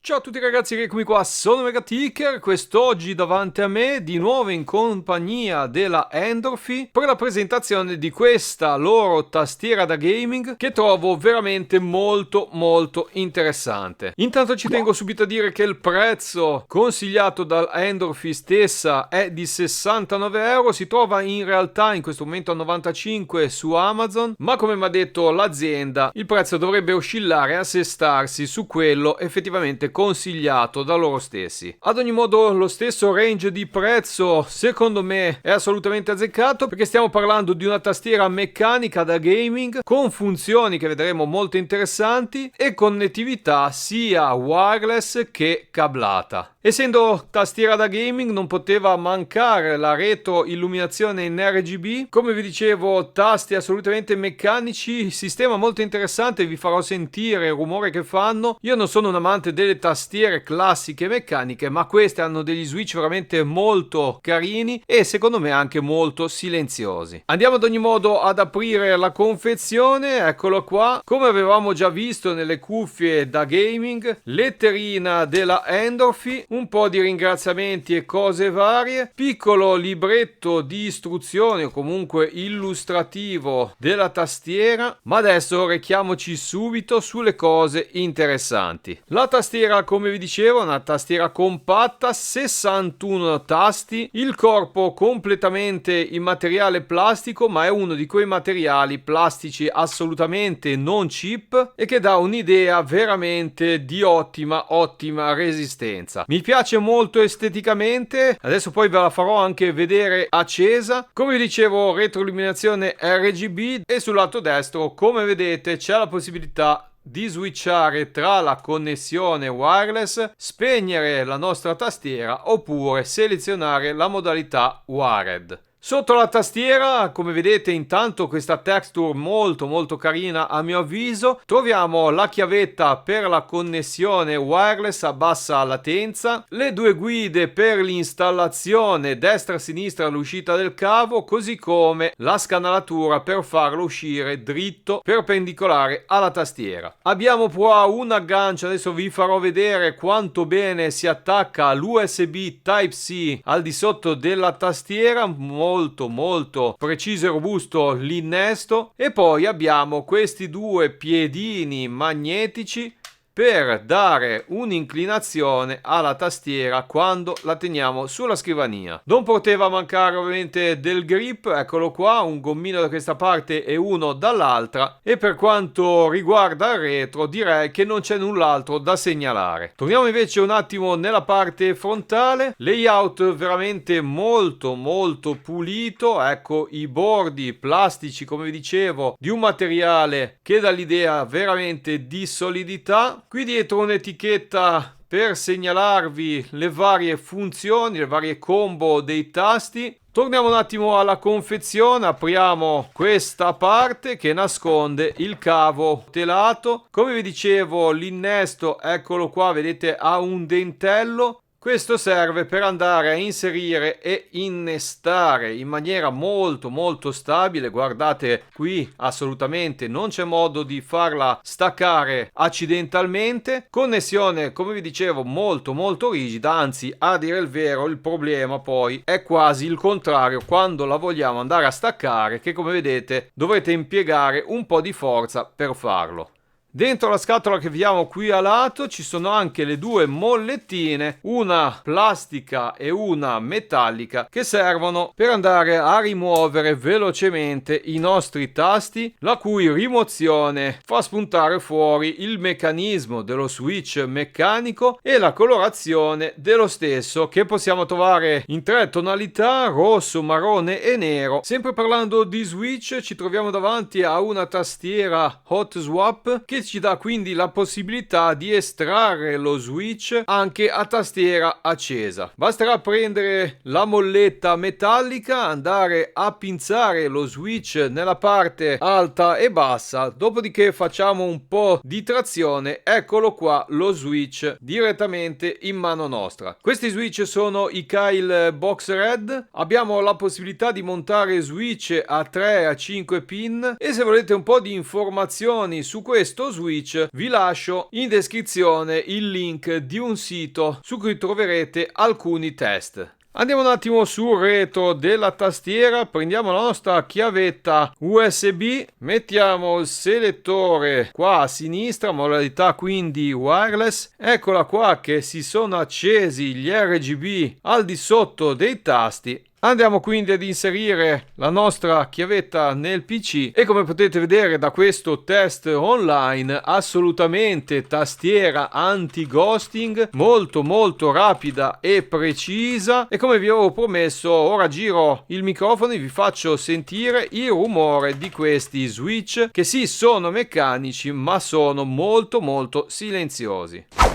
Ciao a tutti ragazzi, eccomi qua, sono Megaticker, quest'oggi davanti a me, di nuovo in compagnia della Endorphy, per la presentazione di questa loro tastiera da gaming che trovo veramente molto interessante. Intanto ci tengo subito a dire che il prezzo consigliato dalla Endorphy stessa è di 69 euro, si trova in realtà in questo momento a 95 su Amazon, ma come mi ha detto l'azienda, il prezzo dovrebbe oscillare e assestarsi su quello effettivamente consigliato da loro stessi. Ad ogni modo lo stesso range di prezzo secondo me è assolutamente azzeccato, perché stiamo parlando di una tastiera meccanica da gaming con funzioni che vedremo molto interessanti e connettività sia wireless che cablata. Essendo tastiera da gaming non poteva mancare la retroilluminazione in RGB, come vi dicevo tasti assolutamente meccanici, sistema molto interessante, vi farò sentire il rumore che fanno. Io non sono un amante delle tastiere classiche meccaniche, ma queste hanno degli switch veramente molto carini e secondo me anche molto silenziosi. Andiamo ad ogni modo ad aprire la confezione, eccolo qua. Come avevamo già visto nelle cuffie da gaming, letterina della Endorphy, un po' di ringraziamenti e cose varie, piccolo libretto di istruzioni o comunque illustrativo della tastiera, ma adesso rechiamoci subito sulle cose interessanti. La tastiera, come vi dicevo, è una tastiera compatta, 61 tasti, il corpo completamente in materiale plastico, ma è uno di quei materiali plastici assolutamente non cheap e che dà un'idea veramente di ottima resistenza. Mi piace molto esteticamente, adesso poi ve la farò anche vedere accesa. Come vi dicevo, retroilluminazione RGB e sul lato destro, come vedete, c'è la possibilità di switchare tra la connessione wireless, spegnere la nostra tastiera oppure selezionare la modalità wired. Sotto la tastiera, come vedete, intanto questa texture molto carina a mio avviso. Troviamo la chiavetta per la connessione wireless a bassa latenza, le due guide per l'installazione destra e sinistra all'uscita del cavo, così come la scanalatura per farlo uscire dritto perpendicolare alla tastiera. Abbiamo poi un aggancio, adesso vi farò vedere quanto bene si attacca l'USB Type-C al di sotto della tastiera, molto preciso e robusto l'innesto, e poi abbiamo questi due piedini magnetici per dare un'inclinazione alla tastiera quando la teniamo sulla scrivania. Non poteva mancare ovviamente del grip, eccolo qua, un gommino da questa parte e uno dall'altra, e per quanto riguarda il retro direi che non c'è null'altro da segnalare. Torniamo invece un attimo nella parte frontale, layout veramente molto pulito, ecco i bordi plastici come vi dicevo di un materiale che dà l'idea veramente di solidità. Qui dietro un'etichetta per segnalarvi le varie funzioni, le varie combo dei tasti. Torniamo un attimo alla confezione, apriamo questa parte che nasconde il cavo telato. Come vi dicevo, l'innesto, eccolo qua, vedete, ha un dentello. Questo serve per andare a inserire e innestare in maniera molto stabile. Guardate qui, assolutamente non c'è modo di farla staccare accidentalmente. Connessione, come vi dicevo, molto rigida, anzi a dire il vero il problema poi è quasi il contrario quando la vogliamo andare a staccare, che come vedete dovrete impiegare un po' di forza per farlo. Dentro la scatola che vediamo qui a lato ci sono anche le due mollettine, una plastica e una metallica, che servono per andare a rimuovere velocemente i nostri tasti, la cui rimozione fa spuntare fuori il meccanismo dello switch meccanico e la colorazione dello stesso, che possiamo trovare in tre tonalità: rosso, marrone e nero. Sempre parlando di switch, ci troviamo davanti a una tastiera hot swap che ci dà quindi la possibilità di estrarre lo switch anche a tastiera accesa. Basterà prendere la molletta metallica, andare a pinzare lo switch nella parte alta e bassa, dopodiché facciamo un po' di trazione, eccolo qua lo switch direttamente in mano nostra. Questi switch sono i Kyle Box Red, abbiamo la possibilità di montare switch a 3 a 5 pin, e se volete un po' di informazioni su questo Switch, vi lascio in descrizione il link di un sito su cui troverete alcuni test. Andiamo un attimo sul retro della tastiera, prendiamo la nostra chiavetta USB, mettiamo il selettore qua a sinistra, modalità quindi wireless, eccola qua che si sono accesi gli RGB al di sotto dei tasti. Andiamo quindi ad inserire la nostra chiavetta nel PC e come potete vedere da questo test online, assolutamente tastiera anti-ghosting, molto rapida e precisa, e come vi avevo promesso ora giro il microfono e vi faccio sentire il rumore di questi switch che sì sono meccanici ma sono molto silenziosi.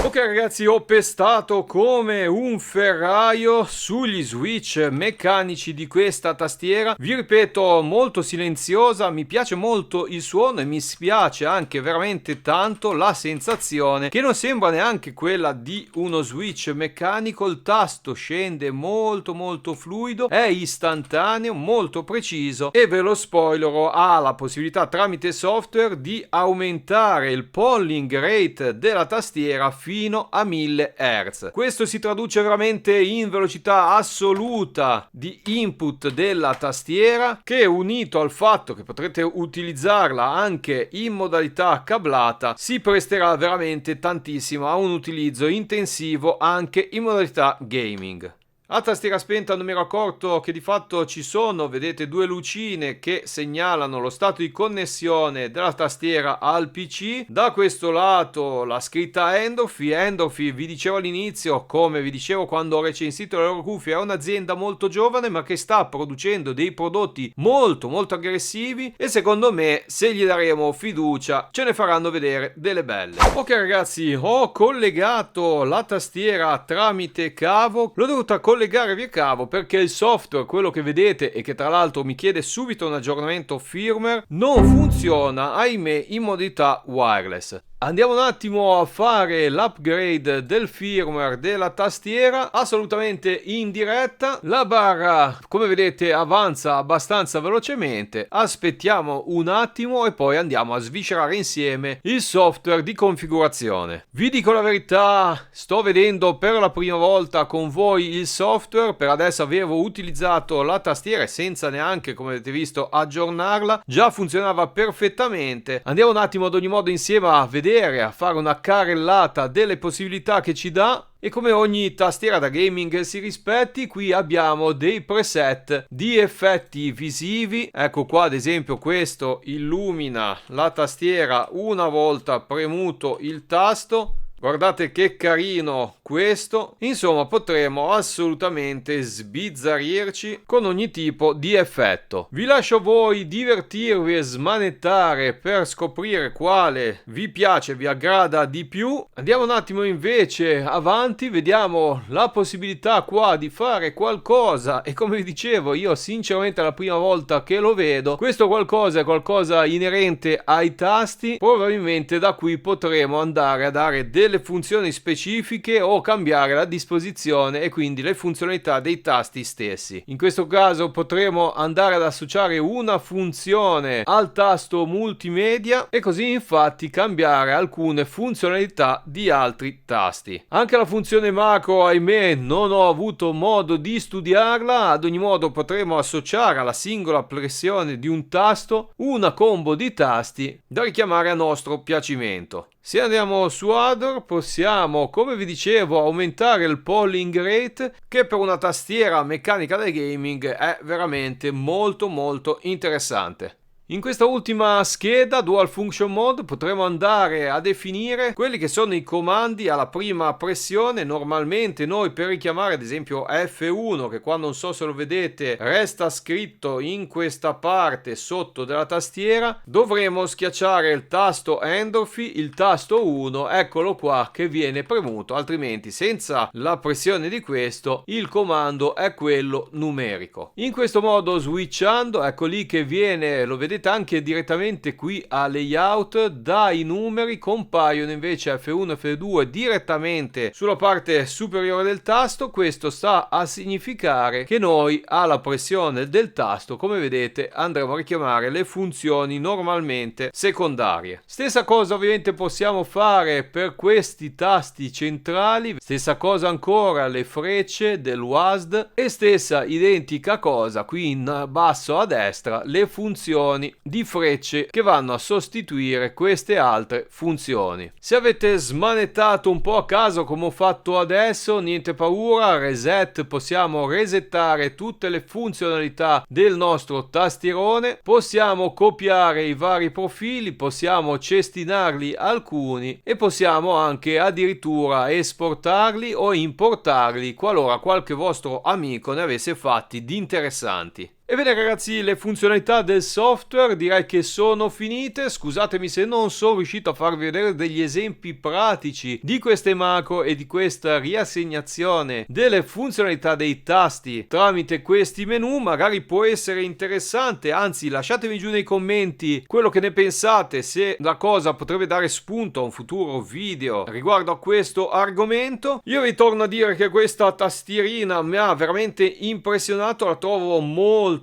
Ok ragazzi, ho pestato come un ferraio sugli switch meccanici di questa tastiera. Vi ripeto, molto silenziosa, mi piace molto il suono e mi spiace anche veramente tanto la sensazione che non sembra neanche quella di uno switch meccanico. Il tasto scende molto fluido, è istantaneo, molto preciso e ve lo spoilerò, ha la possibilità tramite software di aumentare il polling rate della tastiera fino a 1000 Hz. Questo si traduce veramente in velocità assoluta di input della tastiera, che unito al fatto che potrete utilizzarla anche in modalità cablata si presterà veramente tantissimo a un utilizzo intensivo anche in modalità gaming. A tastiera spenta non mi ero accorto che di fatto ci sono, vedete, due lucine che segnalano lo stato di connessione della tastiera al PC. Da questo lato la scritta Endorphy. Endorphy, vi dicevo all'inizio, come vi dicevo quando ho recensito le loro cuffie, è un'azienda molto giovane ma che sta producendo dei prodotti molto aggressivi e secondo me se gli daremo fiducia ce ne faranno vedere delle belle. Ok ragazzi, ho collegato la tastiera tramite cavo, l'ho dovuta collegare via cavo perché il software, quello che vedete e che tra l'altro mi chiede subito un aggiornamento firmware, non funziona ahimè in modalità wireless. Andiamo un attimo a fare l'upgrade del firmware della tastiera assolutamente in diretta. La barra, come vedete, avanza abbastanza velocemente. Aspettiamo un attimo e poi andiamo a sviscerare insieme il software di configurazione. Vi dico la verità, sto vedendo per la prima volta con voi il software. Per adesso avevo utilizzato la tastiera senza neanche, come avete visto, aggiornarla. Già funzionava perfettamente. Andiamo un attimo ad ogni modo insieme a vedere, a fare una carrellata delle possibilità che ci dà. E come ogni tastiera da gaming si rispetti, qui abbiamo dei preset di effetti visivi. Ecco qua ad esempio questo illumina la tastiera una volta premuto il tasto. Guardate che carino questo. Insomma, potremo assolutamente sbizzarrirci con ogni tipo di effetto. Vi lascio voi divertirvi e smanettare per scoprire quale vi piace, vi aggrada di più. Andiamo un attimo invece avanti, vediamo la possibilità qua di fare qualcosa e come vi dicevo io sinceramente è la prima volta che lo vedo. Questo qualcosa è qualcosa inerente ai tasti. Probabilmente da qui potremo andare a dare delle funzioni specifiche o cambiare la disposizione e quindi le funzionalità dei tasti stessi. In questo caso potremo andare ad associare una funzione al tasto multimedia e così infatti cambiare alcune funzionalità di altri tasti. Anche la funzione macro, ahimè, non ho avuto modo di studiarla. Ad ogni modo potremo associare alla singola pressione di un tasto una combo di tasti da richiamare a nostro piacimento. Se andiamo su Other possiamo, come vi dicevo, aumentare il polling rate, che per una tastiera meccanica da gaming è veramente molto interessante. In questa ultima scheda Dual Function Mode potremo andare a definire quelli che sono i comandi alla prima pressione. Normalmente noi per richiamare ad esempio F1, che qua non so se lo vedete resta scritto in questa parte sotto della tastiera, dovremo schiacciare il tasto Endorphy, il tasto 1, eccolo qua che viene premuto, altrimenti senza la pressione di questo il comando è quello numerico. In questo modo switchando, ecco lì che viene, lo vedete anche direttamente qui a layout, dai numeri compaiono invece F1 e F2 direttamente sulla parte superiore del tasto. Questo sta a significare che noi alla pressione del tasto, come vedete, andremo a richiamare le funzioni normalmente secondarie. Stessa cosa ovviamente possiamo fare per questi tasti centrali, stessa cosa ancora le frecce del WASD e stessa identica cosa qui in basso a destra le funzioni di frecce che vanno a sostituire queste altre funzioni. Se avete smanettato un po' a caso come ho fatto adesso, niente paura, reset, possiamo resettare tutte le funzionalità del nostro tastierone, possiamo copiare i vari profili, possiamo cestinarli alcuni e possiamo anche addirittura esportarli o importarli qualora qualche vostro amico ne avesse fatti di interessanti. Ebbene ragazzi, le funzionalità del software direi che sono finite. Scusatemi se non sono riuscito a farvi vedere degli esempi pratici di queste macro e di questa riassegnazione delle funzionalità dei tasti tramite questi menu. Magari può essere interessante, anzi lasciatemi giù nei commenti quello che ne pensate, se la cosa potrebbe dare spunto a un futuro video riguardo a questo argomento. Io vi torno a dire che questa tastierina mi ha veramente impressionato, la trovo molto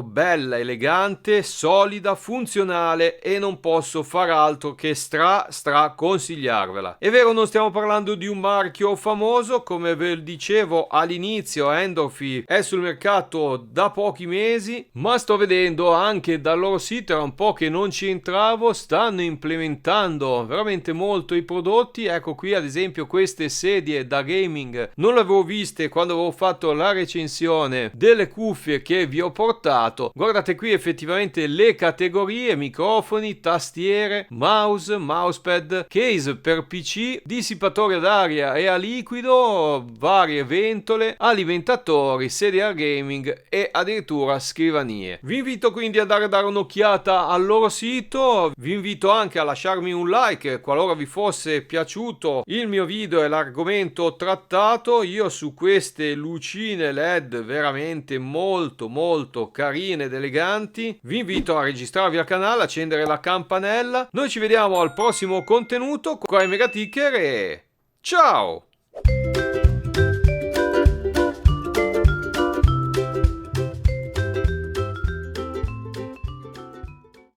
bella, elegante, solida, funzionale e non posso far altro che stra consigliarvela. È vero, non stiamo parlando di un marchio famoso, come ve dicevo all'inizio Endorphy è sul mercato da pochi mesi, ma sto vedendo anche dal loro sito, era un po' che non ci entravo, stanno implementando veramente molto i prodotti. Ecco qui ad esempio queste sedie da gaming non le avevo viste quando avevo fatto la recensione delle cuffie che vi ho portato. Guardate qui effettivamente le categorie: microfoni, tastiere, mouse, mousepad, case per PC, dissipatore ad aria e a liquido, varie ventole, alimentatori, sedie da gaming e addirittura scrivanie. Vi invito quindi ad andare a dare un'occhiata al loro sito, vi invito anche a lasciarmi un like qualora vi fosse piaciuto il mio video e l'argomento trattato. Io su queste lucine LED veramente molto carine ed eleganti vi invito a registrarvi al canale, accendere la campanella. Noi ci vediamo al prossimo contenuto. Qua è Megaticker e ciao!